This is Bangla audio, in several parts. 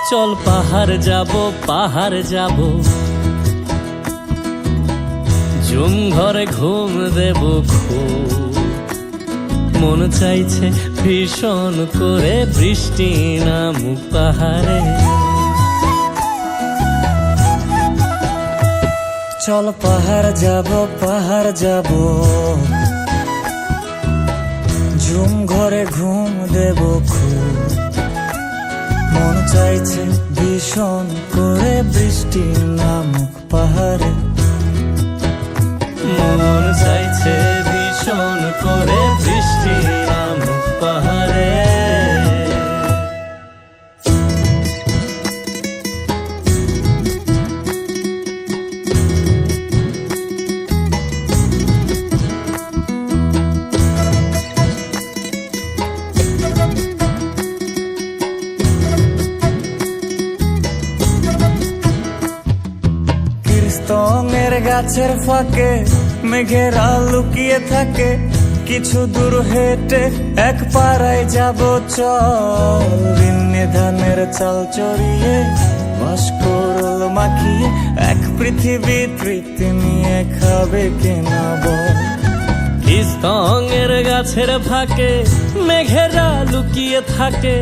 চল পাহাড় যাব, পাহাড় যাব, ঝুম ঘরে ঘুম দেব খুব। মন চাইছে ভীষণ করে বৃষ্টি নামুক পাহাড়ে। চল পাহাড় যাব, পাহাড় যাব, ঝুম ঘরে ঘুম দেব খুব। মন চাইছে ভীষণ করে বৃষ্টি নামুক পাহাড়ে। মন চাইছে ভীষণ করে বৃষ্টি নামুক পাহাড়ে। কীর্তনের গাছের ফাঁকে মেঘেরা লুকিয়ে থাকে। কিছু দূর হেঁটে এক পাড়ায় যাব চল। ভিন্নে ধানের চাল চড়িয়ে ভাস্করল মাখিয়ে এক পৃথিবী তৃপ্তি নিয়ে খাবে কিনা বল। কীর্তনের গাছের ফাঁকে মেঘেরা লুকিয়ে থাকে।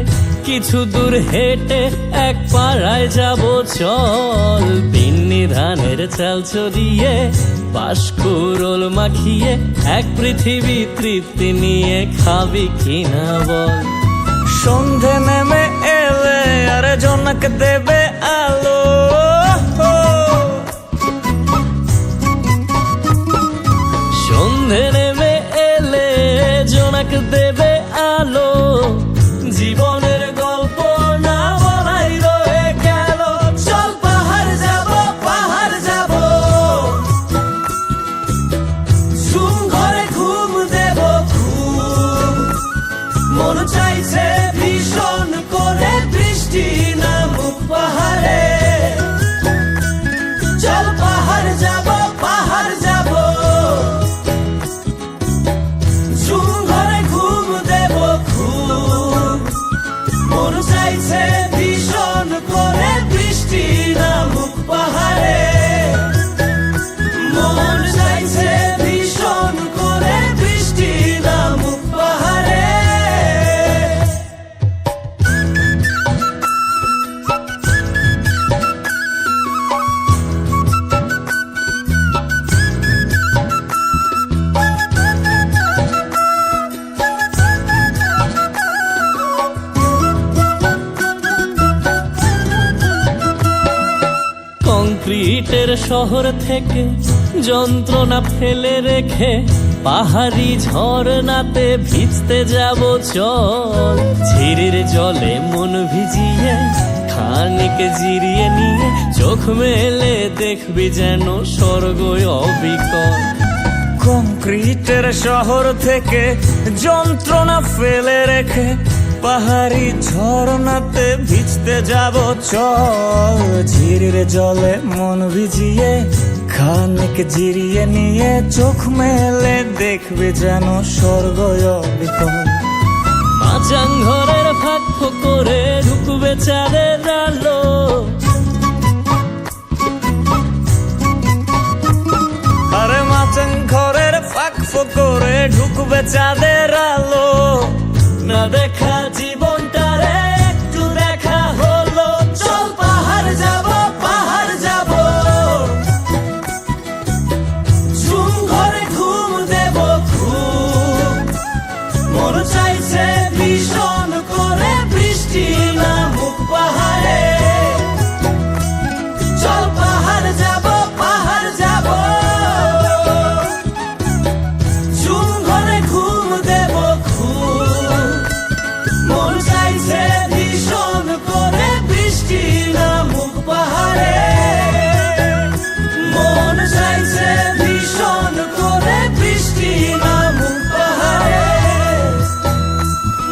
কিছু দূর হেঁটে এক পাড়ায় যাব চল। বিন্নি ধানের চাল চড়িয়ে বাঁশকুড়োল মাখিয়ে এক পৃথিবী তৃপ্তি নিয়ে খাবি কিনা বল। সন্ধে নেমে এলে আর জনক দেবে আলো। সন্ধে নেমে এলে জোনাক দেবে আলো। জীবনের গল্প না বলাই রয়ে গেল। চল পাহাড় যাব, পাহাড় যাব, ঝুম ঘরে ঘুম দেব খুব। মন চাইছে ভীষণ করে বৃষ্টি নামুক পাহাড়ে। চল পাহাড় যাব, পাহাড় যাব, ঝুম ঘরে ঘুম দেব খুব। মন চাইছে ভীষণ করে বৃষ্টি নামুক পাহাড়ে। মন চাইছে ভীষণ করে বৃষ্টি নামুক পাহাড়ে। কংক্রিটের শহর থেকে যন্ত্রণা ফেলে রেখে পাহাড়ি ঝরনাতে ভিজতে যাব চল। ঝিরির জলে মন ভিজিয়ে খানিক জিরিয়ে নিয়ে চোখ মেলে দেখবি যেন স্বর্গ অবিকল। কংক্রিটের শহর থেকে যন্ত্রণা ফেলে রেখে পাহাড়ি ঝরনাতে ভিজতে যাব চল। ঝিরির জলে মন ভিজিয়ে খানিক জিরিয়ে নিয়ে চোখ মেলে দেখবে যেন স্বর্গ অবিকল। মাচাং ঘরের ফাঁক করে ঢুকবে চাঁদের আলো। আরে মাচাং ঘরের ফাঁক করে ঢুকবে চাঁদের আলো। না দেখা জীবনটারে একটু দেখা হলো। চল পাহাড় যাব, পাহাড় যাব, ঝুম ঘরে ঘুম দেব খুব। মন চাইছে ভীষণ করে বৃষ্টি নামুক পাহাড়ে। চল পাহাড় যাব, পাহাড় যাব, ঝুম ঘরে ঘুম দেব খুব। মন চাইছে ভীষণ করে বৃষ্টি নামুক পাহাড়ে। মন চাইছে ভীষণ করে বৃষ্টি নামুক পাহাড়ে।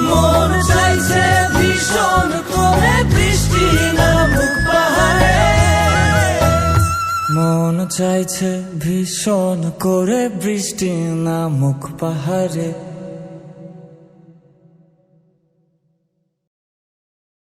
মন চাইছে ভীষণ করে বৃষ্টি নামুক পাহাড়ে। মন চাইছে ভীষণ করে বৃষ্টি নামুক পাহাড়ে।